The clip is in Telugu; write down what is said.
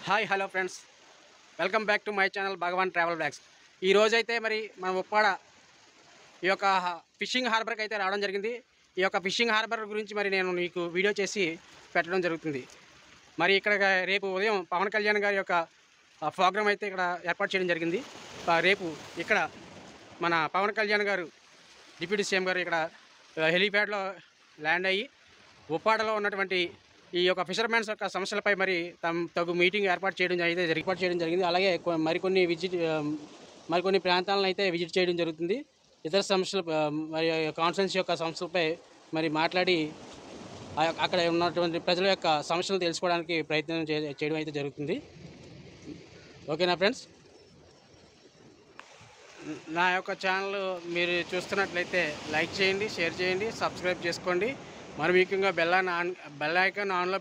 Hi hello friends, welcome back to my channel Bhagwan travel blogs. ఈరోజైతే మరి మన ఉప్పాడ ఈ యొక్క ఫిషింగ్ హార్బర్కి అయితే రావడం జరిగింది. ఈ యొక్క ఫిషింగ్ హార్బర్ గురించి మరి నేను మీకు వీడియో చేసి పెట్టడం జరుగుతుంది. మరి ఇక్కడ రేపు ఉదయం పవన్ కళ్యాణ్ గారి యొక్క ప్రోగ్రామ్ అయితే ఇక్కడ ఏర్పాటు చేయడం జరిగింది. రేపు ఇక్కడ మన పవన్ కళ్యాణ్ గారు డిప్యూటీ సీఎం గారు ఇక్కడ హెలీప్యాడ్లో ల్యాండ్ అయ్యి ఉప్పాడలో ఉన్నటువంటి ఈ యొక్క ఫిషర్మెన్స్ యొక్క సమస్యలపై మరి తగు మీటింగ్ ఏర్పాటు చేయడం జరిగింది. అలాగే మరికొన్ని ప్రాంతాలను అయితే విజిట్ చేయడం జరుగుతుంది. ఇతర సమస్యలు మరి కాన్ఫరెన్స్ యొక్క సమస్యలపై మరి మాట్లాడి అక్కడ ఉన్నటువంటి ప్రజల యొక్క సమస్యలను తెలుసుకోవడానికి ప్రయత్నం చేయడం అయితే జరుగుతుంది. ఓకేనా ఫ్రెండ్స్, నా యొక్క ఛానల్ మీరు చూస్తున్నట్లయితే లైక్ చేయండి, షేర్ చేయండి, సబ్స్క్రైబ్ చేసుకోండి. మరి ముఖ్యంగా బెల్ ఐకాన్ ఆన్లో